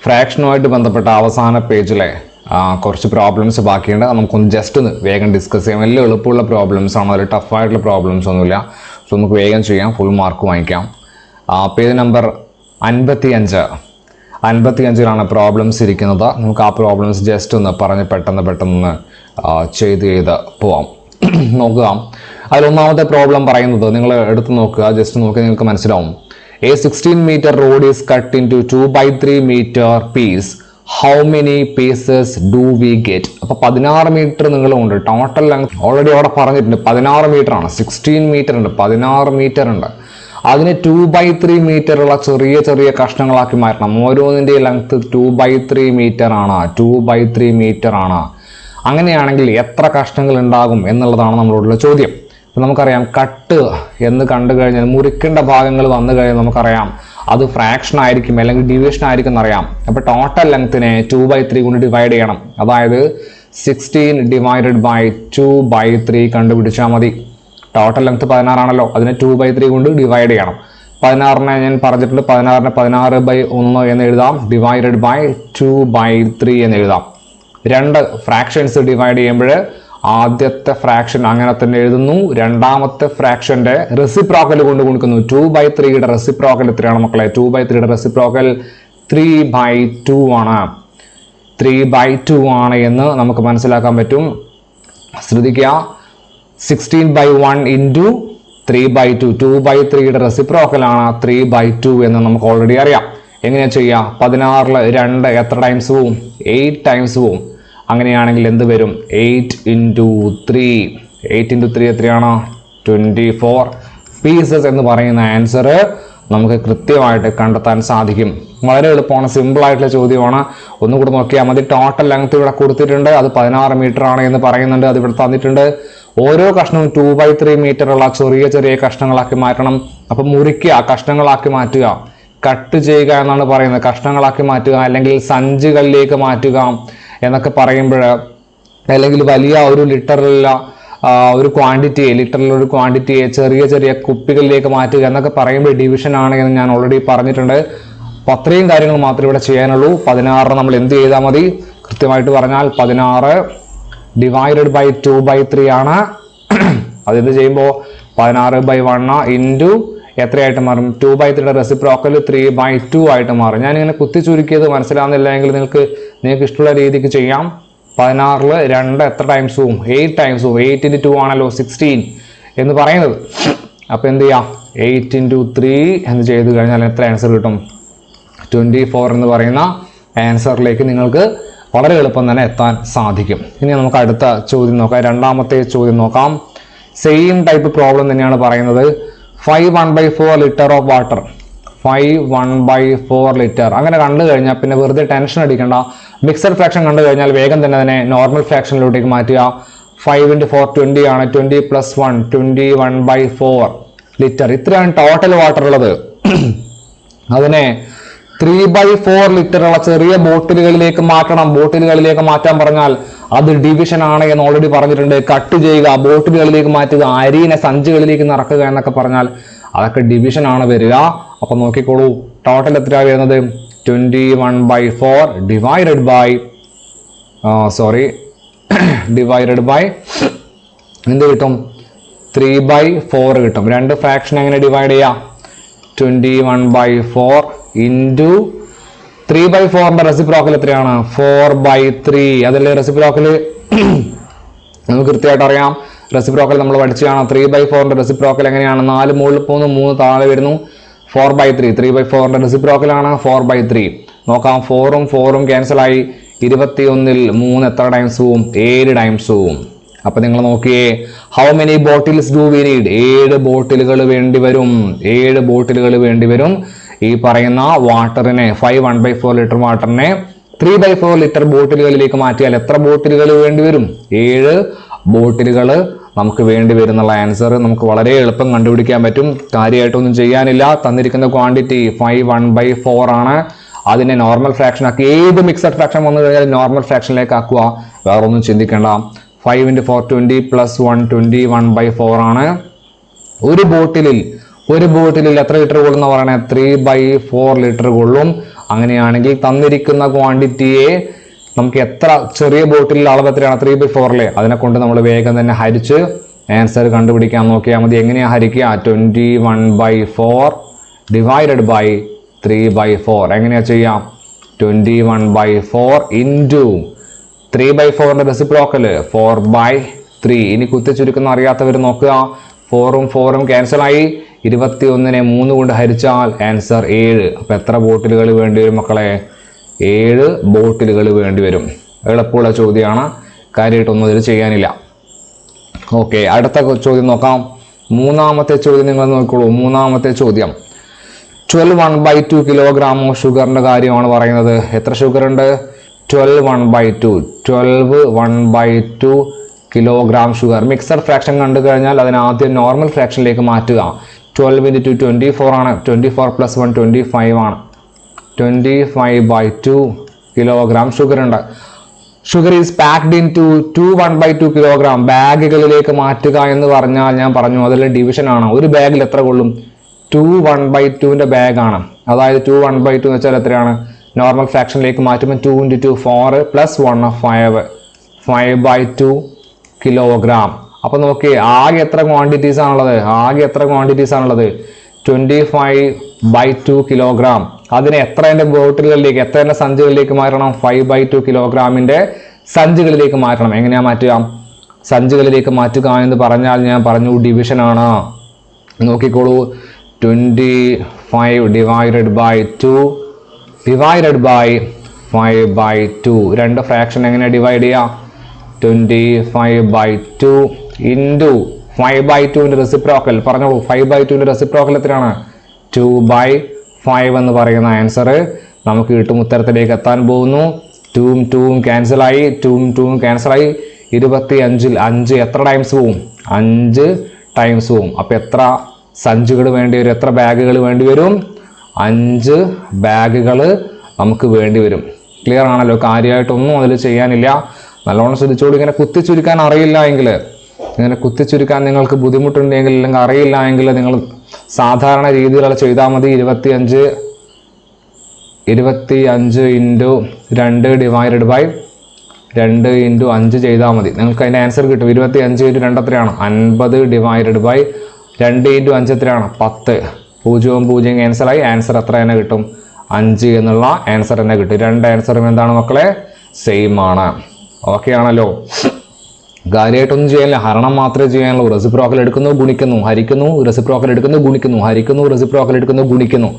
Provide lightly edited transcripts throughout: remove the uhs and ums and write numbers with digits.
ഫ്രാക്ഷനുമായിട്ട് ബന്ധപ്പെട്ട അവസാന പേജിലെ കുറച്ച് പ്രോബ്ലംസ് ബാക്കിയുണ്ട്. നമുക്കൊന്ന് ജസ്റ്റ് ഒന്ന് വേഗം ഡിസ്കസ് ചെയ്യാം. വലിയ എളുപ്പമുള്ള പ്രോബ്ലംസ് ആണ്, അതിൽ ടഫായിട്ടുള്ള പ്രോബ്ലംസ് ഒന്നുമില്ല. സോ നമുക്ക് വേഗം ചെയ്യാം, ഫുൾ മാർക്ക് വാങ്ങിക്കാം. പേജ് നമ്പർ 55 പ്രോബ്ലംസ് ഇരിക്കുന്നത്. നമുക്ക് ആ പ്രോബ്ലംസ് ജസ്റ്റ് ഒന്ന് പറഞ്ഞ് പെട്ടെന്ന് ചെയ്ത് പോവാം. നോക്കുക, അതിലൊന്നാമത്തെ പ്രോബ്ലം പറയുന്നത് നിങ്ങൾ എടുത്ത് നോക്കുക, ജസ്റ്റ് നോക്കി നിങ്ങൾക്ക് മനസ്സിലാവും. A 16 meter road is cut into 2/3 meter piece. How many pieces do we get? അപ്പോൾ 16 മീറ്റർ നീളമുണ്ട്. ടോട്ടൽ ലെങ്ത് ഓൾറെഡി അവിടെ പറഞ്ഞിട്ടുണ്ട് 16 മീറ്റർ ആണ്. 16 മീറ്റർ ഉണ്ട്, 16 മീറ്റർ ഉണ്ട്. അതിന് 2/3 മീറ്റർ ഉള്ള ചെറിയ കഷ്ണങ്ങളാക്കി മാറ്റണം. ഓരോന്നിൻ്റെ ലെങ്ത് 2/3 മീറ്റർ ആണ്. 2/3 മീറ്റർ ആണ്. അങ്ങനെയാണെങ്കിൽ എത്ര കഷ്ണങ്ങൾ ഉണ്ടാകും എന്നുള്ളതാണ് നമ്മളോടുള്ള ചോദ്യം. നമുക്കറിയാം, കട്ട് എന്ന് കണ്ടു കഴിഞ്ഞാൽ മുറിക്കേണ്ട ഭാഗങ്ങൾ വന്നു കഴിഞ്ഞാൽ നമുക്കറിയാം അത് ഫ്രാക്ഷൻ ആയിരിക്കും അല്ലെങ്കിൽ ഡിവിഷൻ ആയിരിക്കും എന്നറിയാം. അപ്പോൾ ടോട്ടൽ ലെങ്ത്തിനെ 2/3 കൊണ്ട് ഡിവൈഡ് ചെയ്യണം. അതായത് 16 ഡിവൈഡഡ് ബൈ 2/3 കണ്ടുപിടിച്ചാൽ മതി. ടോട്ടൽ ലെങ്ത് 16 ആണല്ലോ, അതിനെ 2/3 കൊണ്ട് ഡിവൈഡ് ചെയ്യണം. 16നെ ഞാൻ പറഞ്ഞിട്ടുണ്ട്, 16/1 എന്ന് എഴുതാം, ഡിവൈഡഡ് ബൈ 2/3 എന്ന് എഴുതാം. രണ്ട് ഫ്രാക്ഷൻസ് ഡിവൈഡ് ചെയ്യുമ്പോൾ ആദ്യത്തെ ഫ്രാക്ഷൻ അങ്ങനെ തന്നെ എഴുതുന്നു, രണ്ടാമത്തെ ഫ്രാക്ഷന്റെ റെസിപ്രോക്കൽ കൊണ്ട് കൊടുക്കുന്നു. 2/3യുടെ റെസിപ്രോക്കൽ എത്രയാണ് മക്കളെ? 2/3യുടെ റെസിപ്രോക്കൽ 3/2 ആണ്. 3/2 ആണ് എന്ന് നമുക്ക് മനസ്സിലാക്കാൻ പറ്റും. ശ്രദ്ധിക്കുക, 16/1 ഇൻറ്റു 3/2, 2/3യുടെ റെസിപ്രോക്കൽ ആണ് 3/2 എന്ന് നമുക്ക് ഓൾറെഡി അറിയാം. എങ്ങനെയാ ചെയ്യുക? 16ൽ 2 എത്ര ടൈംസ് പോവും? 8 ടൈംസ് പോവും. അങ്ങനെയാണെങ്കിൽ എന്ത് വരും? 8 × 3. 8 × 3 എത്രയാണ്? 24 പീസസ് എന്ന് പറയുന്ന ആൻസർ നമുക്ക് കൃത്യമായിട്ട് കണ്ടെത്താൻ സാധിക്കും. വളരെ എളുപ്പമാണ്, സിമ്പിൾ ആയിട്ടുള്ള ചോദ്യമാണ്. ഒന്നുകൂടെ നോക്കിയാൽ മതി. ടോട്ടൽ ലെങ്ത് ഇവിടെ കൊടുത്തിട്ടുണ്ട്, അത് 16 മീറ്റർ ആണ് എന്ന് പറയുന്നുണ്ട്, അത് ഇവിടെ തന്നിട്ടുണ്ട്. ഓരോ കഷ്ണവും 2/3 മീറ്റർ ഉള്ള ചെറിയ കഷ്ണങ്ങളാക്കി മാറ്റണം. അപ്പം മുറിക്കുക, കഷ്ണങ്ങളാക്കി മാറ്റുക, കട്ട് ചെയ്യുക എന്നാണ് പറയുന്നത്. കഷ്ണങ്ങളാക്കി മാറ്റുക അല്ലെങ്കിൽ സഞ്ചികളിലേക്ക് മാറ്റുക എന്നൊക്കെ പറയുമ്പോൾ, അല്ലെങ്കിൽ വലിയ ഒരു ലിറ്ററിലുള്ള ഒരു ക്വാണ്ടിറ്റിയെ ചെറിയ കുപ്പികളിലേക്ക് മാറ്റുക എന്നൊക്കെ പറയുമ്പോൾ ഡിവിഷൻ ആണ് എന്ന് ഞാൻ ഓൾറെഡി പറഞ്ഞിട്ടുണ്ട്. അപ്പോൾ അത്രയും കാര്യങ്ങൾ മാത്രമേ ഇവിടെ ചെയ്യാനുള്ളൂ. 16 നമ്മൾ എന്ത് ചെയ്താൽ മതി? കൃത്യമായിട്ട് പറഞ്ഞാൽ 16 ഡിവൈഡഡ് ബൈ 2/3 ആണ്. അതെന്ത് ചെയ്യുമ്പോൾ 16/1 ഇൻറ്റു എത്രയായിട്ട് മാറും? 2/3യുടെ റെസിപ്രോക്കൽ 3/2 ആയിട്ട് മാറും. ഞാനിങ്ങനെ കുത്തി ചുരുക്കിയത് മനസ്സിലാവുന്നില്ല എങ്കിൽ നിങ്ങൾക്ക് ഇഷ്ടമുള്ള രീതിക്ക് ചെയ്യാം. 16ൽ 2 എത്ര ടൈംസ് പോവും? 8 ടൈംസ് പോവും. 8 × 2 ആണല്ലോ 16 എന്ന് പറയുന്നത്. അപ്പോൾ എന്ത് ചെയ്യാം? 8 × 3 എന്ന് ചെയ്ത് കഴിഞ്ഞാൽ എത്ര ആൻസർ കിട്ടും? 24 എന്ന് പറയുന്ന ആൻസറിലേക്ക് നിങ്ങൾക്ക് വളരെ എളുപ്പം തന്നെ എത്താൻ സാധിക്കും. ഇനി നമുക്ക് അടുത്ത ചോദ്യം നോക്കാം. രണ്ടാമത്തെ ചോദ്യം നോക്കാം. സെയിം ടൈപ്പ് പ്രോബ്ലം തന്നെയാണ് പറയുന്നത്. 5 1/4 ലിറ്റർ ഓഫ് വാട്ടർ. 5 1/4 ലിറ്റർ അങ്ങനെ കണ്ടു കഴിഞ്ഞാൽ പിന്നെ വെറുതെ ടെൻഷൻ അടിക്കണ്ട. മിക്സഡ് ഫ്രാക്ഷൻ കണ്ടു കഴിഞ്ഞാൽ വേഗം തന്നെ അതിനെ നോർമൽ ഫ്രാക്ഷനിലോട്ടേക്ക് മാറ്റുക. 5 × 4 20 ആണ്. 20 + 1 21/4 ലിറ്റർ. ഇത്രയാണ് ടോട്ടൽ വാട്ടർ ഉള്ളത്. അതിനെ 3/4 ലിറ്റർ ഉള്ള ചെറിയ ബോട്ടിലുകളിലേക്ക് മാറ്റണം. ബോട്ടിലുകളിലേക്ക് മാറ്റാൻ പറഞ്ഞാൽ അത് ഡിവിഷൻ ആണ് എന്ന് ഓൾറെഡി പറഞ്ഞിട്ടുണ്ട്. കട്ട് ചെയ്യുക, ബോട്ടിലുകളിലേക്ക് മാറ്റുക, അരിനെ സഞ്ചികളിലേക്ക് നിറക്കുക എന്നൊക്കെ പറഞ്ഞാൽ അതൊക്കെ ഡിവിഷൻ ആണ് വരിക. അപ്പൊ നോക്കിക്കോളൂ, ടോട്ടൽ എത്രയാണ് വരുന്നത്? 21/4 ഡിവൈഡഡ് ബൈ എന്ത് കിട്ടും? 3/4 കിട്ടും. രണ്ട് ഫ്രാക്ഷൻ എങ്ങനെ ഡിവൈഡ് ചെയ്യാം? 21/4 ഇൻറ്റു 3/4ന്റെ റെസിപ്രോക്കൽ എത്രയാണ്? 4/3. അതല്ലേ റെസിപ്രോക്കൽ? നമുക്ക് കൃത്യമായിട്ട് അറിയാം. റെസിപ്രോക്കൽ നമ്മൾ പഠിച്ചതാണ്. 3/4ന്റെ റെസിപ്രോക്കൽ എങ്ങനെയാണ്? 4 മുകളിൽ പോകുന്നു, 3 താഴെ വരുന്നു. 4/3. 3/4ന്റെ റെസിപ്രോക്കലാണ് 4/3. നോക്കാം, 4ഉം ക്യാൻസലായി. 21ൽ 3 എത്ര ടൈംസ് പോവും? 7 ടൈംസ് പോവും. അപ്പൊ നിങ്ങൾ നോക്കിയേ, how many bottles do we need? 7 ബോട്ടിലുകൾ വേണ്ടി വരും. 7 ബോട്ടിലുകൾ വേണ്ടി വരും. ഈ പറയുന്ന വാട്ടറിനെ 5 1/4 ലിറ്റർ വാട്ടറിനെ 3/4 ലിറ്റർ ബോട്ടിലുകളിലേക്ക് മാറ്റിയാൽ എത്ര ബോട്ടിലുകൾ വേണ്ടി വരും? 7 ബോട്ടിലുകൾ നമുക്ക് വേണ്ടി വരുന്നുള്ള ആൻസർ നമുക്ക് വളരെ എളുപ്പം കണ്ടുപിടിക്കാൻ പറ്റും. കാര്യമായിട്ടൊന്നും ചെയ്യാനില്ല. തന്നിരിക്കുന്ന ക്വാണ്ടിറ്റി 5 1/4 ആണ്. അതിനെ നോർമൽ ഫ്രാക്ഷൻ ആക്കി, ഏത് മിക്സഡ് ഫ്രാക്ഷൻ വന്നു കഴിഞ്ഞാൽ നോർമൽ ഫ്രാക്ഷനിലേക്ക് ആക്കുക. വേറെ ഒന്നും ചിന്തിക്കേണ്ട. 5 × 4 20 + 1 21/4 ആണ്. ഒരു ബോട്ടിലിൽ എത്ര ലിറ്റർ കൊള്ളുന്ന പറയണേ? 3/4 ലിറ്റർ കൊള്ളും. അങ്ങനെയാണെങ്കിൽ തന്നിരിക്കുന്ന ക്വാണ്ടിറ്റിയെ നമുക്ക് എത്ര ചെറിയ ബോട്ടിലിൽ അളവ് എത്രയാണ് 3/4 അതിനെ കൊണ്ട് നമ്മൾ വേഗം തന്നെ ഹരിച്ച് ആൻസർ കണ്ടുപിടിക്കാൻ നോക്കിയാൽ മതി. എങ്ങനെയാണ് ഹരിക്കുക? 21/4 ഡിവൈഡഡ് ബൈ 3/4. എങ്ങനെയാണ് ചെയ്യാം? 21/4 ഇൻറ്റു 3/4ന്റെ റെസിപ്രോക്കൽ 4/3. ഇനി കുത്തിച്ചുരുക്കുന്ന അറിയാത്തവർ നോക്കുക. 4ഉം 4ഉം ക്യാൻസലായി. 21നെ 3 കൊണ്ട് ഹരിച്ചാൽ ആൻസർ 7. അപ്പോൾ എത്ര ബോട്ടിലുകൾ വേണ്ടി വരും മക്കളെ? 7 ബോട്ടിലുകൾ വേണ്ടി വരും. എളുപ്പമുള്ള ചോദ്യമാണ്, കാര്യമായിട്ടൊന്നും ഇതിൽ ചെയ്യാനില്ല. ഓക്കെ, അടുത്ത ചോദ്യം നോക്കാം. മൂന്നാമത്തെ ചോദ്യം നിങ്ങൾ നോക്കിക്കോളൂ. മൂന്നാമത്തെ ചോദ്യം 12/2 കിലോഗ്രാം ഓഫ് ഷുഗറിൻ്റെ കാര്യമാണ് പറയുന്നത്. എത്ര ഷുഗർ ഉണ്ട്? 12/2 കിലോഗ്രാം ഷുഗർ. മിക്സഡ് ഫ്രാക്ഷൻ കണ്ടു കഴിഞ്ഞാൽ അതിനെ ആദ്യം നോർമൽ ഫ്രാക്ഷനിലേക്ക് മാറ്റുക. 12 × 2 24 ആണ്. 24 + 1 25 ആണ്. 25/2 കിലോഗ്രാം ഷുഗർ ഉണ്ട്. Sugar is packed into 1/2 kilogram. ബാഗുകളിലേക്ക് മാറ്റുക എന്ന് പറഞ്ഞാൽ ഞാൻ പറഞ്ഞു അതിൽ ഡിവിഷൻ ആണ്. ഒരു ബാഗിൽ എത്ര കൊള്ളും? 1/2ന്റെ ബാഗാണ്. അതായത് 1/2 എന്ന് വെച്ചാൽ എത്രയാണ്? നോർമൽ ഫ്രാക്ഷനിലേക്ക് മാറ്റുമ്പോൾ 2 × 2 4 + 1 5/2 കിലോഗ്രാം. അപ്പോൾ നോക്കിയേ ആകെ എത്ര ക്വാണ്ടിറ്റീസ് ആണുള്ളത്? 25/2 കിലോഗ്രാം. അതിനെ എത്രേൻ്റെ ബോട്ടിലുകളിലേക്ക്, എത്രേൻ്റെ സഞ്ചികളിലേക്ക് മാറ്റണം? 5/2 കിലോഗ്രാമിൻ്റെ സഞ്ചികളിലേക്ക് മാറ്റണം. എങ്ങനെയാണ് മാറ്റുക? സഞ്ചികളിലേക്ക് മാറ്റുക എന്ന് പറഞ്ഞാൽ ഞാൻ പറഞ്ഞു ഡിവിഷനാണ്. നോക്കിക്കോളൂ. 25 ഡിവൈഡഡ് ബൈ 5/2. രണ്ട് ഫ്രാക്ഷൻ എങ്ങനെ ഡിവൈഡ് ചെയ്യാം? 25/2 ഇൻറ്റു 5/2ന്റെ റെസിപ്രോക്കൽ പറഞ്ഞോളൂ. 5/2ന്റെ റെസിപ്രോക്കൽ എത്രയാണ്? 2/5 എന്ന് പറയുന്ന ആൻസർ നമുക്ക് കിട്ടും. ഉത്തരത്തിലേക്ക് എത്താൻ പോകുന്നു. 2ഉം 2ഉം ക്യാൻസലായി. 25ൽ 5 എത്ര ടൈംസ് പോവും? 5 ടൈംസ് പോവും. അപ്പോൾ എത്ര സഞ്ചികൾ വേണ്ടി വരും? എത്ര ബാഗുകൾ വേണ്ടി വരും? 5 ബാഗുകൾ നമുക്ക് വേണ്ടി വരും. ക്ലിയർ ആണല്ലോ? കാര്യമായിട്ടൊന്നും അതിൽ ചെയ്യാനില്ല. നല്ലോണം ശ്രദ്ധിച്ചോളൂ. ഇങ്ങനെ കുത്തിച്ചുരുക്കാൻ അറിയില്ല എങ്കിൽ, ഇങ്ങനെ കുത്തിച്ചുരുക്കാൻ നിങ്ങൾക്ക് ബുദ്ധിമുട്ടുണ്ടെങ്കിൽ അല്ലെങ്കിൽ അറിയില്ല എങ്കിൽ നിങ്ങൾ സാധാരണ രീതിയിലുള്ള ചെയ്താൽ മതി. 25 × 2 ഡിവൈഡഡ് ബൈ 2 × 5 ചെയ്താൽ മതി. നിങ്ങൾക്ക് അതിൻ്റെ ആൻസർ കിട്ടും. 25 × 2 എത്രയാണ്? 50 ഡിവൈഡഡ് ബൈ 2 × 5 എത്രയാണ്? 10. 0ഉം 0 ക്യാൻസലായി. ആൻസർ എത്ര തന്നെ കിട്ടും? 5 എന്നുള്ള ആൻസർ തന്നെ കിട്ടും. രണ്ട് ആൻസറും എന്താണ് മക്കളെ? സെയിം ആണ്. ഓക്കെ ആണല്ലോ? കാര്യമായിട്ടൊന്നും ചെയ്യാനില്ല, ഹരണം മാത്രമേ ചെയ്യാനുള്ളൂ. റെസിപ്രോക്കൽ എടുക്കുന്നു, ഗുണിക്കുന്നു, ഹരിക്കുന്നു, റെസിപ്രോക്കൽ എടുക്കുന്നു, ഗുണിക്കുന്നു, ഹരിക്കുന്നു, റെസിപ്രോക്കൽ എടുക്കുന്നു, ഗുണിക്കുന്നു.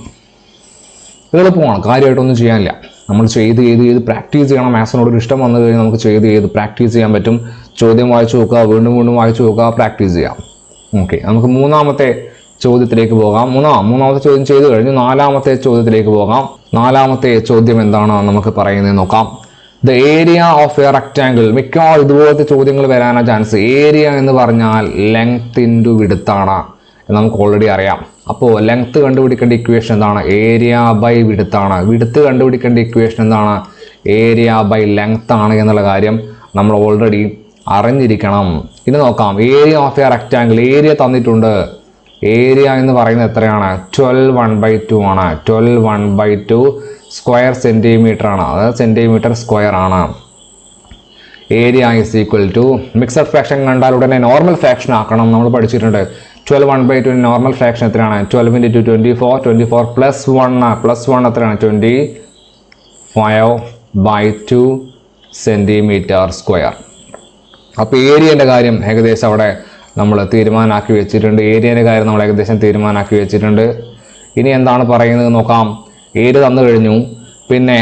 എളുപ്പമാണ്, കാര്യമായിട്ടൊന്നും ചെയ്യാനില്ല. നമ്മൾ ചെയ്ത് പ്രാക്ടീസ് ചെയ്യണം. മാത്സിനോടൊരു ഇഷ്ടം വന്നു കഴിഞ്ഞാൽ നമുക്ക് ചെയ്ത് പ്രാക്ടീസ് ചെയ്യാൻ പറ്റും. ചോദ്യം വായിച്ചു നോക്കുക, വീണ്ടും വായിച്ചു നോക്കുക, പ്രാക്ടീസ് ചെയ്യാം. ഓക്കെ, നമുക്ക് മൂന്നാമത്തെ ചോദ്യത്തിലേക്ക് പോകാം. മൂന്നാമത്തെ ചോദ്യം ചെയ്തു കഴിഞ്ഞു. നാലാമത്തെ ചോദ്യത്തിലേക്ക് പോകാം. നാലാമത്തെ ചോദ്യം എന്താണ് നമുക്ക് പറയുന്നത് നോക്കാം. The area of a rectangle. മിക്കവാറും ഇതുപോലത്തെ ചോദ്യങ്ങൾ വരാനാണ് ചാൻസ്. ഏരിയ എന്ന് പറഞ്ഞാൽ ലെങ്ത് ഇൻറ്റു വിഡ്ത്താണ് എന്ന് നമുക്ക് ഓൾറെഡി അറിയാം. അപ്പോൾ ലെങ്ത് കണ്ടുപിടിക്കേണ്ട ഇക്വേഷൻ എന്താണ്? ഏരിയ ബൈ വിഡ്ത്താണ്. വിഡ്ത്ത് കണ്ടുപിടിക്കേണ്ട ഇക്വേഷൻ എന്താണ്? ഏരിയ ബൈ ലെങ്ത് ആണ് എന്നുള്ള കാര്യം നമ്മൾ ഓൾറെഡി അറിഞ്ഞിരിക്കണം. ഇനി നോക്കാം. Area of a rectangle. Area തന്നിട്ടുണ്ട്. ഏരിയ എന്ന് പറയുന്നത് എത്രയാണ്? 12/2 ആണ്. 12/2 സ്ക്വയർ സെൻറ്റിമീറ്റർ ആണ്. അതായത് സെൻറ്റിമീറ്റർ സ്ക്വയർ ആണ്. Area is equal to, mixed fraction കണ്ടാൽ ഉടനെ നോർമൽ ഫ്രാക്ഷൻ ആക്കണം. നമ്മൾ പഠിച്ചിട്ടുണ്ട്. 12/2 നോർമൽ ഫ്രാക്ഷൻ എത്രയാണ്? 12 × 2 24. 24 + 1 എത്രയാണ്? 25/2 സെൻറ്റിമീറ്റർ സ്ക്വയർ. അപ്പോൾ ഏരിയൻ്റെ കാര്യം ഏകദേശം അവിടെ നമ്മൾ തീരുമാനമാക്കി വെച്ചിട്ടുണ്ട്. ഏരിയൻ്റെ കാര്യം നമ്മൾ ഏകദേശം തീരുമാനമാക്കി വെച്ചിട്ടുണ്ട്. ഇനി എന്താണ് പറയുന്നത് നോക്കാം. ഏരിയ തന്നു കഴിഞ്ഞു. പിന്നെ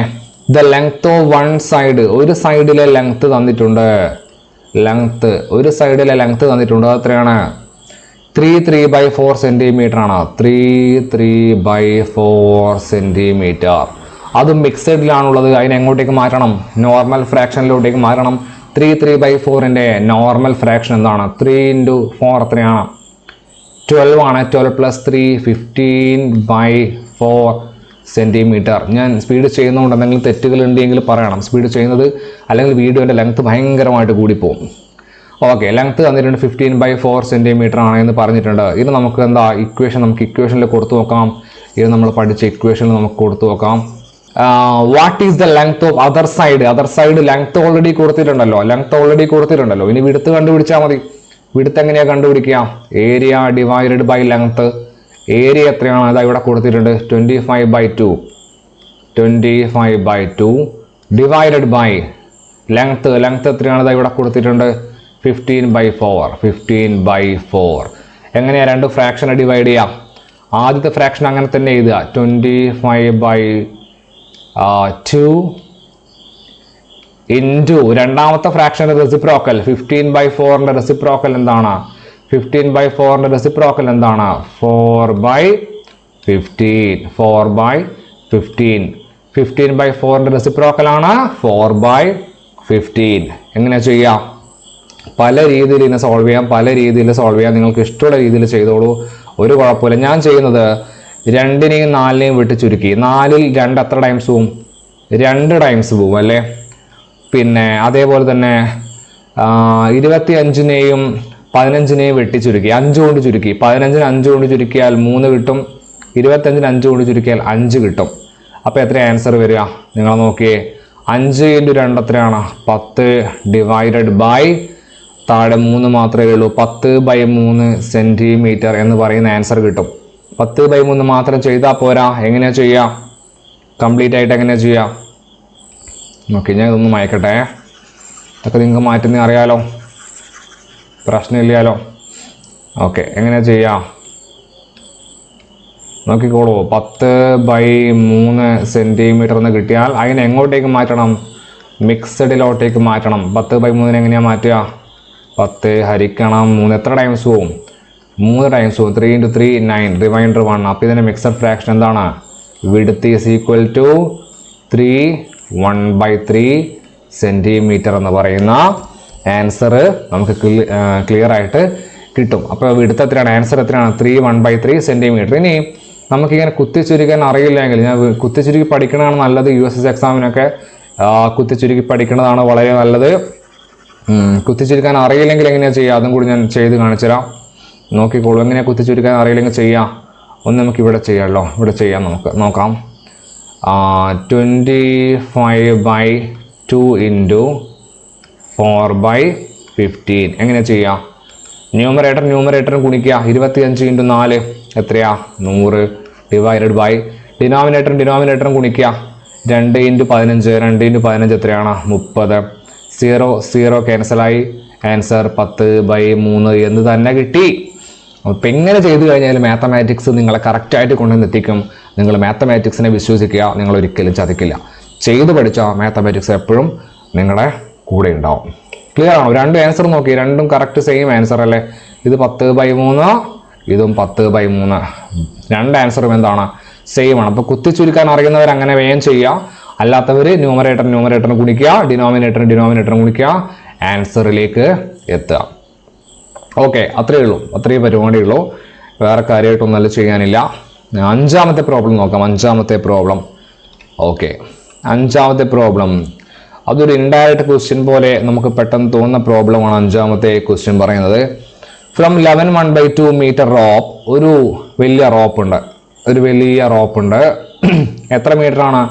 the length of one side. ഒരു സൈഡിലെ ലെങ്ത് തന്നിട്ടുണ്ട്. ഒരു സൈഡിലെ ലെങ്ത് തന്നിട്ടുണ്ട്. അത് എത്രയാണ്? 3/4 സെൻറ്റിമീറ്റർ ആണ്. 3/4 സെൻറ്റിമീറ്റർ. അതും മിക്സഡിലാണുള്ളത്. അതിനെ എങ്ങോട്ടേക്ക് മാറ്റണം? നോർമൽ ഫ്രാക്ഷനിലോട്ടേക്ക് മാറ്റണം. 3/4ൻ്റെ നോർമൽ ഫ്രാക്ഷൻ എന്താണ്? 3 × 4 എത്രയാണ്? 12 ആണ്. 12 + 3 15/4 സെൻറ്റിമീറ്റർ. ഞാൻ സ്പീഡ് ചെയ്യുന്നതുകൊണ്ട് എന്തെങ്കിലും തെറ്റുകൾ ഉണ്ടെങ്കിൽ പറയണം. സ്പീഡ് ചെയ്യുന്നത് അല്ലെങ്കിൽ വീഡിയോൻ്റെ ലെങ്ത് ഭയങ്കരമായിട്ട് കൂടിപ്പോകും. ഓക്കെ, ലെങ്ത് തന്നിട്ടുണ്ട് 15/4 സെൻറ്റിമീറ്റർ ആണ് എന്ന് പറഞ്ഞിട്ടുണ്ട്. ഇത് നമുക്ക് എന്താ ഇക്വേഷൻ? നമുക്ക് ഇക്വേഷനിൽ കൊടുത്തു നോക്കാം. ഇത് നമ്മൾ പഠിച്ച ഇക്വേഷനിൽ നമുക്ക് കൊടുത്തു നോക്കാം. What is the length of other side length already കൊടുത്തിട്ടുണ്ടല്ലോ ഇനി വിഡ്ത്ത് കണ്ടുപിടിച്ചാൽ മതി. വിഡ്ത്ത് എങ്ങനെയാ കണ്ടുപിടിക്കുക? Area divided by length. Area എത്രയാണ്? അതാ ഇവിടെ കൊടുത്തിട്ടുണ്ട് 25/2 ഡിവൈഡഡ് ബൈ ലെങ്ത് എത്രയാണ്? അതാ ഇവിടെ കൊടുത്തിട്ടുണ്ട് 15/4. എങ്ങനെയാ രണ്ട് ഫ്രാക്ഷനെ ഡിവൈഡ് ചെയ്യാം? ആദ്യത്തെ ഫ്രാക്ഷൻ അങ്ങനെ തന്നെ എഴുതുക, 25/2 ഇൻറ്റു രണ്ടാമത്തെ ഫ്രാക്ഷൻ്റെ റെസിപ്രോക്കൽ 15/4ൻ്റെ റെസിപ്രോക്കൽ എന്താണ്? 15/4ൻ്റെ റെസിപ്രോക്കൽ എന്താണ്? 4/15. 15/4ൻ്റെ റെസിപ്രോക്കലാണ് 4/15. എങ്ങനെ ചെയ്യാം? പല രീതിയിൽ ഇതിനെ സോൾവ് ചെയ്യാം. നിങ്ങൾക്ക് ഇഷ്ടമുള്ള രീതിയിൽ ചെയ്തോളൂ, ഒരു കുഴപ്പമില്ല. ഞാൻ ചെയ്യുന്നത് 2നെയും 4നെയും വിട്ട് ചുരുക്കി. 4ൽ 2 എത്ര ടൈംസ് പോവും? 2 ടൈംസ് പോവും അല്ലേ? പിന്നെ അതേപോലെ തന്നെ 25നെയും 15നെയും വെട്ടി ചുരുക്കി, 5 കൊണ്ട് ചുരുക്കി. 15ന് 5 കൊണ്ട് ചുരുക്കിയാൽ 3 കിട്ടും. 25ന് 5 കൊണ്ട് ചുരുക്കിയാൽ 5 കിട്ടും. അപ്പോൾ എത്ര ആൻസർ വരിക? നിങ്ങൾ നോക്കിയേ, 5 × 2 എത്രയാണ്? 10 ഡിവൈഡഡ് ബൈ താഴെ 3 മാത്രമേ ഉള്ളൂ, 10/3 സെൻറ്റിമീറ്റർ എന്ന് പറയുന്ന ആൻസർ കിട്ടും. 10/3 മാത്രം ചെയ്താൽ പോരാ. എങ്ങനെയാ ചെയ്യുക? കംപ്ലീറ്റ് ആയിട്ട് എങ്ങനെയാ ചെയ്യുക? ഓക്കെ, ഞാൻ ഇതൊന്ന് മായ്ക്കട്ടെ. അതൊക്കെ നിങ്ങൾക്ക് മാറ്റുന്ന അറിയാലോ, പ്രശ്നമില്ലല്ലോ. ഓക്കെ, എങ്ങനെയാ ചെയ്യുക? നോക്കിക്കോളൂ. 10/3 സെൻറ്റിമീറ്റർ എന്ന് കിട്ടിയാൽ അതിനെ എങ്ങോട്ടേക്ക് മാറ്റണം? മിക്സഡിലോട്ടേക്ക് മാറ്റണം. 10/3 എങ്ങനെയാണ് മാറ്റുക? 10 ഹരിക്കണം 3 എത്ര ടൈംസ് പോവും? 3 ടൈംസ് പോവും. 3 × 3 9, റിമൈൻഡർ 1. അപ്പോൾ ഇതിൻ്റെ മിക്സഡ് ഫ്രാക്ഷൻ എന്താണ്? Width is equal to 1/3 centimetre എന്ന് പറയുന്ന ആൻസർ നമുക്ക് ക്ലിയർ ആയിട്ട് കിട്ടും. അപ്പോൾ വിഡ്ത്ത് എത്രയാണ്? ആൻസർ എത്രയാണ്? 1/3 സെൻറ്റിമീറ്റർ. ഇനി നമുക്കിങ്ങനെ കുത്തിച്ചുരുക്കാൻ അറിയില്ലെങ്കിൽ, ഞാൻ കുത്തിച്ചുരുക്കി പഠിക്കണതാണ് നല്ലത്. USSC എക്സാമിനൊക്കെ കുത്തിച്ചുരുക്കി പഠിക്കുന്നതാണ് വളരെ നല്ലത്. കുത്തിച്ചുരുക്കാൻ അറിയില്ലെങ്കിൽ എങ്ങനെയാണ് ചെയ്യുക? അതും കൂടി ഞാൻ ചെയ്ത് കാണിച്ചു തരാം. നോക്കിക്കോളൂ, എങ്ങനെയാണ് കുത്തിച്ചുരുക്കാൻ അറിയില്ലെങ്കിൽ ചെയ്യാം. ഒന്ന് നമുക്ക് ഇവിടെ ചെയ്യാമല്ലോ, ഇവിടെ ചെയ്യാം. നമുക്ക് നോക്കാം. 25/2 ഇൻറ്റു 4/15 എങ്ങനെയാണ് ചെയ്യുക? ന്യൂമറേറ്ററും ഗുണിക്കുക. 25 × 4 എത്രയാ? 100 ഡിവൈഡഡ് ബൈ ഡിനോമിനേറ്ററും ഗുണിക്കുക. 2 × 15 എത്രയാണ്? 30. 0 ക്യാൻസലായി. ആൻസർ 10/3 എന്ന് തന്നെ കിട്ടി. അപ്പം എങ്ങനെ ചെയ്തു കഴിഞ്ഞാൽ മാത്തമാറ്റിക്സ് നിങ്ങളെ കറക്റ്റായിട്ട് കൊണ്ടുവന്ന് എത്തിക്കും. നിങ്ങൾ മാത്തമാറ്റിക്സിനെ വിശ്വസിക്കുക, നിങ്ങൾ ഒരിക്കലും ചതിക്കില്ല. ചെയ്ത് പഠിച്ചാൽ മാത്തമാറ്റിക്സ് എപ്പോഴും നിങ്ങളുടെ കൂടെ ഉണ്ടാവും. ക്ലിയർ ആണോ? 2 ആൻസർ നോക്കി, രണ്ടും കറക്റ്റ് സെയിം ആൻസർ അല്ലേ? ഇത് 10/3, ഇതും 10/3. 2 ആൻസറും എന്താണ്? സെയിം ആണ്. അപ്പോൾ കുത്തിച്ചുരുക്കാൻ അറിയുന്നവർ അങ്ങനെ വേഗം ചെയ്യുക. അല്ലാത്തവർ ന്യൂമറേറ്ററിന് ഗുണിക്കുക, ഡിനോമിനേറ്ററും ഗുണിക്കുക, ആൻസറിലേക്ക് എത്തുക. ഓക്കെ, അത്രയേ ഉള്ളൂ. അത്രയും പരിപാടിയുള്ളൂ. വേറെ കാര്യമായിട്ടൊന്നല്ല ചെയ്യാനില്ല. 5ാമത്തെ പ്രോബ്ലം നോക്കാം. 5ാമത്തെ പ്രോബ്ലം. ഓക്കെ, 5ാമത്തെ പ്രോബ്ലം അതൊരു ഇൻഡയറക്റ്റ് ക്വസ്റ്റ്യൻ പോലെ നമുക്ക് പെട്ടെന്ന് തോന്നുന്ന പ്രോബ്ലമാണ്. 5ാമത്തെ ക്വസ്റ്റ്യൻ പറയുന്നത്, ഫ്രം 11/1/2 മീറ്റർ റോപ്പ്, ഒരു വലിയ റോപ്പുണ്ട്. എത്ര മീറ്റർ ആണ്?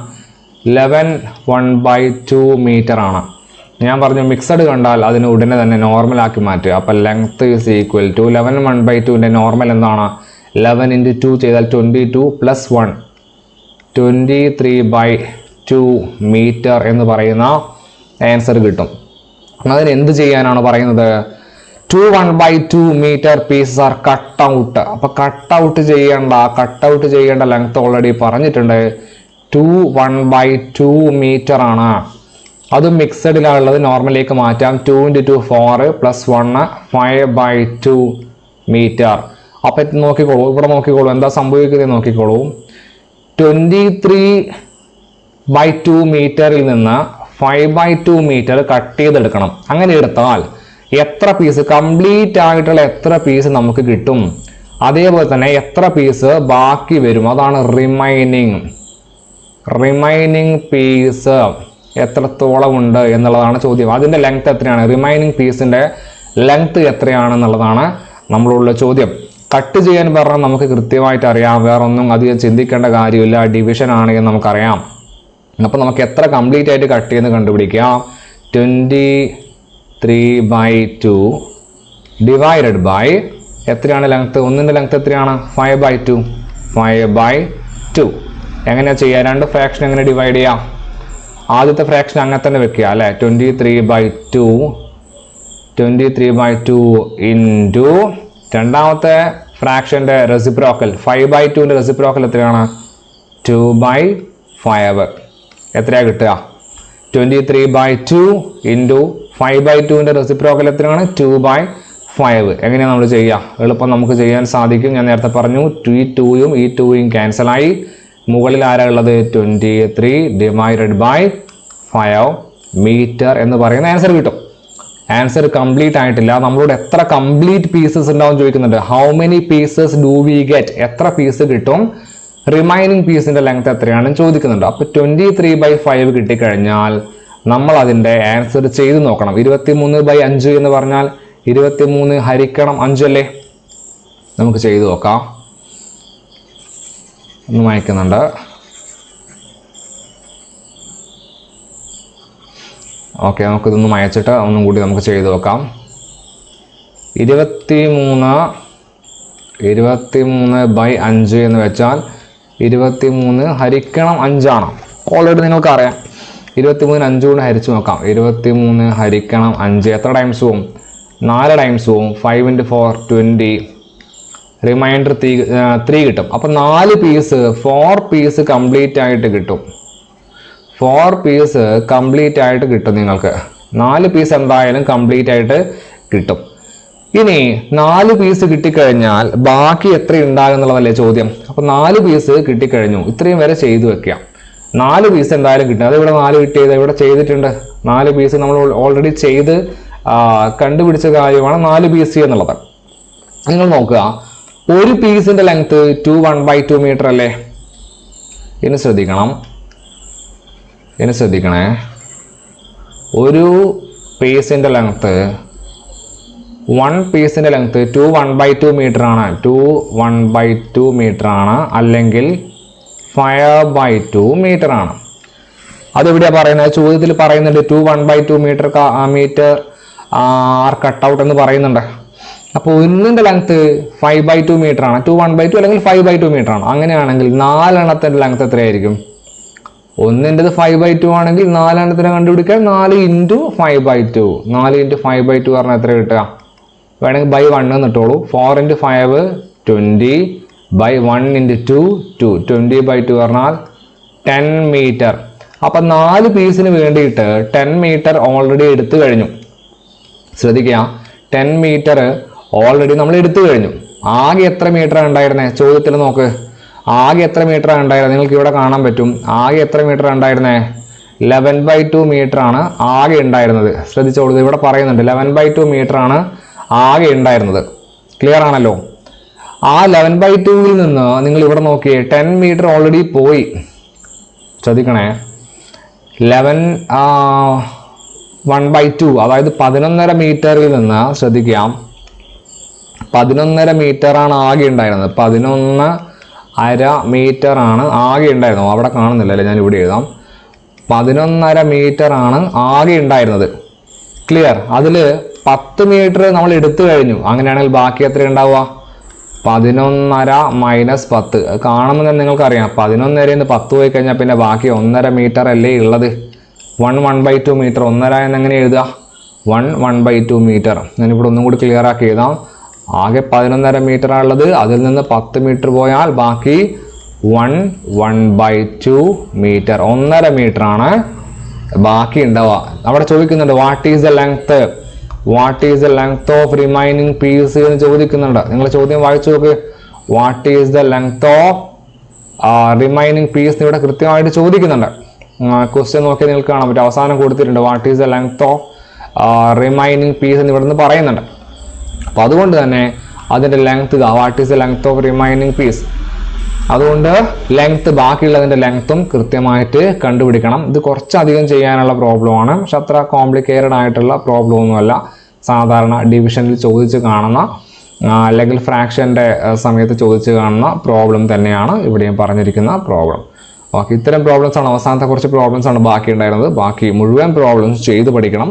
11/1/2 മീറ്റർ ആണ്. ഞാൻ പറഞ്ഞു മിക്സഡ് കണ്ടാൽ അതിന് ഉടനെ തന്നെ നോർമലാക്കി മാറ്റുക. അപ്പം ലെങ്ത് ഈസ് ഈക്വൽ ടു 11/1/2ൻ്റെ നോർമൽ എന്താണ്? 11 × 2 ചെയ്താൽ 22 + 1 23/2 മീറ്റർ എന്ന് പറയുന്ന ആൻസർ കിട്ടും. അതിന് എന്ത് ചെയ്യാനാണ് പറയുന്നത്? 2 metre pieces are cut out. അപ്പോൾ കട്ട് ഔട്ട് ചെയ്യേണ്ട ലെങ്ത് ഓൾറെഡി പറഞ്ഞിട്ടുണ്ട്. 1/2 മീറ്റർ ആണ്. അത് മിക്സഡിലുള്ളത് നോർമലിലേക്ക് മാറ്റാം. 2 × 2 4 + 1 5/2 മീറ്റർ. അപ്പം നോക്കിക്കോളൂ, ഇവിടെ നോക്കിക്കോളൂ എന്താ സംഭവിക്കുന്നത് നോക്കിക്കോളൂ. 23/2 മീറ്ററിൽ നിന്ന് 5/2 മീറ്റർ കട്ട് ചെയ്തെടുക്കണം. അങ്ങനെ എടുത്താൽ എത്ര പീസ്, കംപ്ലീറ്റ് ആയിട്ടുള്ള എത്ര പീസ് നമുക്ക് കിട്ടും? അതേപോലെ തന്നെ എത്ര പീസ് ബാക്കി വരും? അതാണ് റിമൈനിങ് പീസ് എത്രത്തോളം ഉണ്ട് എന്നുള്ളതാണ് ചോദ്യം. അതിൻ്റെ ലെങ്ത് എത്രയാണ്? റിമൈനിങ് പീസിൻ്റെ ലെങ്ത് എത്രയാണെന്നുള്ളതാണ് നമ്മളുള്ള ചോദ്യം. കട്ട് ചെയ്യാൻ പറഞ്ഞാൽ നമുക്ക് കൃത്യമായിട്ട് അറിയാം, വേറെ ഒന്നും അധികം ചിന്തിക്കേണ്ട കാര്യമില്ല. ഡിവിഷൻ ആണ് എന്ന് നമുക്കറിയാം. അപ്പോൾ നമുക്ക് എത്ര കംപ്ലീറ്റ് ആയിട്ട് കട്ട് ചെയ്യുന്നത് കണ്ടുപിടിക്കാം. 23/2 ഡിവൈഡഡ് ബൈ എത്രയാണ് ലെങ്ത്ത്, ഒന്നിൻ്റെ ലെങ്ത്ത് എത്രയാണ് 5/2. 5/2 എങ്ങനെയാണ് ചെയ്യുക? രണ്ട് ഫ്രാക്ഷൻ എങ്ങനെ ഡിവൈഡ് ചെയ്യാം? ആദ്യത്തെ ഫ്രാക്ഷൻ അങ്ങനെ തന്നെ വെക്കുക അല്ലേ. 23/2 ഇൻറ്റു രണ്ടാമത്തെ ഫ്രാക്ഷൻ്റെ റെസിപ്രോക്കൽ 5/2ൻ്റെ റെസിപ്രോക്കൽ എത്രയാണ്? 2/5. എത്രയാണ് കിട്ടുക? 23/2 ഇൻറ്റു 5/2ൻ്റെ റെസിപ്രോക്കൽ എത്രയാണ്? 2/5. എങ്ങനെയാണ് നമ്മൾ ചെയ്യുക? എളുപ്പം നമുക്ക് ചെയ്യാൻ സാധിക്കും. ഞാൻ നേരത്തെ പറഞ്ഞു ഈ 2യും ഈ 2യും ക്യാൻസലായി. മുകളിൽ ആരാ ഉള്ളത്? 23 ഡിവൈഡഡ് ബൈ 5 മീറ്റർ എന്ന് പറയുന്ന ആൻസർ കിട്ടും. ആൻസർ കംപ്ലീറ്റ് ആയിട്ടില്ല. നമ്മളോട് എത്ര കംപ്ലീറ്റ് പീസസ് ഉണ്ടാവും ചോദിക്കുന്നുണ്ട്. How many pieces do we get? എത്ര പീസ് കിട്ടും? റിമൈനിങ് പീസിൻ്റെ ലെങ്ത് എത്രയാണെന്ന് ചോദിക്കുന്നുണ്ട്. അപ്പോൾ 23/5 കിട്ടിക്കഴിഞ്ഞാൽ നമ്മൾ അതിൻ്റെ ആൻസർ ചെയ്ത് നോക്കണം. 23/5 എന്ന് പറഞ്ഞാൽ 23 ഹരിക്കണം 5 അല്ലേ? നമുക്ക് ചെയ്തു നോക്കാം. ഒന്ന് വായിക്കുന്നുണ്ട്. ഓക്കെ, നമുക്കിതൊന്ന് അയച്ചിട്ട് ഒന്നും കൂടി നമുക്ക് ചെയ്ത് നോക്കാം. 23/5 എന്ന് വെച്ചാൽ 23 ഹരിക്കണം 5 ആണ്. ഓൾറെഡി നിങ്ങൾക്കറിയാം. 23 5 കൊണ്ട് ഹരിച്ച് നോക്കാം. 23 ഹരിക്കണം 5 എത്ര ടൈംസ് പോവും? 4 ടൈംസ് പോവും. 5 × 4 20. റിമൈൻഡർ 3 കിട്ടും. അപ്പോൾ 4 പീസ് 4 പീസ് കംപ്ലീറ്റ് ആയിട്ട് കിട്ടും. 4 പീസ് കംപ്ലീറ്റ് ആയിട്ട് കിട്ടും. നിങ്ങൾക്ക് 4 പീസ് എന്തായാലും കംപ്ലീറ്റ് ആയിട്ട് കിട്ടും. ഇനി 4 പീസ് കിട്ടിക്കഴിഞ്ഞാൽ ബാക്കി എത്ര ഉണ്ടാകും എന്നുള്ളതല്ലേ ചോദ്യം. അപ്പോൾ 4 പീസ് കിട്ടിക്കഴിഞ്ഞു. ഇത്രയും വരെ ചെയ്തു വെക്കാം. 4 പീസ് എന്തായാലും കിട്ടും. അത് ഇവിടെ 4 കിട്ടിയത് ഇവിടെ ചെയ്തിട്ടുണ്ട്. 4 പീസ് നമ്മൾ ഓൾറെഡി ചെയ്ത് കണ്ടുപിടിച്ച കാര്യമാണ് 4 പീസ് എന്നുള്ളത്. നിങ്ങൾ നോക്കുക, ഒരു പീസിന്റെ ലെങ്ത് 1/2 മീറ്റർ അല്ലേ? ഇനി ശ്രദ്ധിക്കണേ. ഒരു പീസിന്റെ ലെങ്ത് 1 പീസിന്റെ ലെങ്ത് 1/2 മീറ്റർ ആണ്. 1/2 മീറ്റർ ആണ്, അല്ലെങ്കിൽ 5/2 മീറ്റർ ആണ്. അതെവിടെയാണ് പറയുന്നത്? ചോദ്യത്തിൽ പറയുന്നുണ്ട് 1/2 മീറ്റർ ആർ കട്ട് ഔട്ട് എന്ന് പറയുന്നുണ്ട്. അപ്പോൾ ഒന്നിൻ്റെ ലെങ്ത് 5/2 മീറ്റർ ആണ്. 1/2 അല്ലെങ്കിൽ 5/2 മീറ്റർ ആണ്. അങ്ങനെയാണെങ്കിൽ 4 എണ്ണത്തിൻ്റെ ലെങ്ത് എത്രയായിരിക്കും? ഒന്നിൻ്റെത് 5/2 ആണെങ്കിൽ 4 എണ്ണത്തിനെ കണ്ടുപിടിക്കാൻ 4 × 5/2. 4 × 5/2 പറഞ്ഞാൽ എത്ര കിട്ടുക? വേണമെങ്കിൽ ബൈ 1 എന്ന് ഇട്ടോളൂ. 4 × 5 20 ബൈ 1 × 2 2. 20/2 പറഞ്ഞാൽ 10 മീറ്റർ. അപ്പം 4 പീസിന് വേണ്ടിയിട്ട് 10 മീറ്റർ ഓൾറെഡി എടുത്തു കഴിഞ്ഞു. ശ്രദ്ധിക്കുക, 10 മീറ്റർ ഓൾറെഡി നമ്മൾ എടുത്തു കഴിഞ്ഞു. ആകെ എത്ര മീറ്ററാണ് ഉണ്ടായിരുന്നത്? ചോദ്യത്തിൽ നോക്ക്, ആകെ എത്ര മീറ്ററാണ് ഉണ്ടായിരുന്നത്? നിങ്ങൾക്ക് ഇവിടെ കാണാൻ പറ്റും. ആകെ എത്ര മീറ്ററാണ് ഉണ്ടായിരുന്നത്? 11/2 മീറ്റർ ആണ് ആകെ ഉണ്ടായിരുന്നത്. ശ്രദ്ധിച്ചോളൂ, ഇവിടെ പറയുന്നുണ്ട് 11/2 മീറ്റർ ആണ് ആകെ ഉണ്ടായിരുന്നത്. ക്ലിയർ ആണല്ലോ? ആ 11/2 നിന്ന് നിങ്ങൾ ഇവിടെ നോക്കിയേ, 10 മീറ്റർ ഓൾറെഡി പോയി. ശ്രദ്ധിക്കണേ, 1/2 അതായത് 11.5 മീറ്ററിൽ നിന്ന് ശ്രദ്ധിക്കാം, 11.5 മീറ്ററാണ് ആകെ ഉണ്ടായിരുന്നത്. 11.5 മീറ്റർ ആണ് ആകെ ഉണ്ടായിരുന്നത്. അവിടെ കാണുന്നില്ല അല്ലേ, ഞാൻ ഇവിടെ എഴുതാം. 11.5 മീറ്റർ ആണ് ആകെ ഉണ്ടായിരുന്നത്. ക്ലിയർ? അതിൽ 10 മീറ്റർ നമ്മൾ എടുത്തു കഴിഞ്ഞു. അങ്ങനെയാണെങ്കിൽ ബാക്കി എത്ര ഉണ്ടാവുക? 11.5 - 10. കാണുമ്പോൾ തന്നെ നിങ്ങൾക്കറിയാം, 11.5 10 പോയി കഴിഞ്ഞാൽ പിന്നെ ബാക്കി 1.5 മീറ്റർ അല്ലേ ഉള്ളത്. 1/2 മീറ്റർ. 1.5 എന്നെങ്ങനെ എഴുതുക? 1/2 മീറ്റർ. ഞാനിവിടെ ഒന്നും കൂടി ക്ലിയർ ആക്കി എഴുതാം. ആകെ 11.5 മീറ്റർ ഉള്ളത്. അതിൽ നിന്ന് 10 മീറ്റർ പോയാൽ ബാക്കി 1/2 മീറ്റർ. 1.5 മീറ്റർ ആണ് ബാക്കി ഉണ്ടാവുക. അവിടെ ചോദിക്കുന്നുണ്ട് what is the length of remaining piece എന്ന് ചോദിക്കുന്നുണ്ട്. നിങ്ങൾ ചോദ്യം വായിച്ചു നോക്ക്. What is the length of remaining piece ഇവിടെ കൃത്യമായിട്ട് ചോദിക്കുന്നുണ്ട്. ക്വസ്റ്റ്യൻ നോക്കി നിങ്ങൾക്ക് കാണാൻ പറ്റും. അവസാനം കൊടുത്തിട്ടുണ്ട് what is the length of remaining piece എന്ന് ഇവിടെ നിന്ന് പറയുന്നുണ്ട്. അപ്പോൾ അതുകൊണ്ട് തന്നെ അതിൻ്റെ length what is the length of remaining piece. അതുകൊണ്ട് ലെങ്ത്, ബാക്കിയുള്ളതിൻ്റെ ലെങ്ത്തും കൃത്യമായിട്ട് കണ്ടുപിടിക്കണം. ഇത് കുറച്ചധികം ചെയ്യാനുള്ള പ്രോബ്ലമാണ്, പക്ഷെ അത്ര കോംപ്ലിക്കേറ്റഡ് ആയിട്ടുള്ള പ്രോബ്ലം ഒന്നുമല്ല. സാധാരണ ഡിവിഷനിൽ ചോദിച്ച് കാണുന്ന അല്ലെങ്കിൽ ഫ്രാക്ഷൻ്റെ സമയത്ത് ചോദിച്ച് കാണുന്ന പ്രോബ്ലം തന്നെയാണ് ഇവിടെയും പറഞ്ഞിരിക്കുന്ന പ്രോബ്ലം. ഓക്കെ, ഇത്തരം പ്രോബ്ലംസ് ആണ്, അവസാനത്തെ കുറച്ച് പ്രോബ്ലംസ് ആണ് ബാക്കി ഉണ്ടായിരുന്നത്. ബാക്കി മുഴുവൻ പ്രോബ്ലംസ് ചെയ്ത് പഠിക്കണം.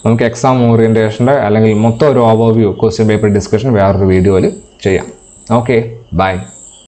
നമുക്ക് എക്സാം ഓറിയൻറ്റേഷൻ്റെ അല്ലെങ്കിൽ മൊത്തം ഒരു ഓവർവ്യൂ ക്വസ്റ്റ്യൻ പേപ്പർ ഡിസ്കഷൻ വേറൊരു വീഡിയോയിൽ ചെയ്യാം. Okay, by.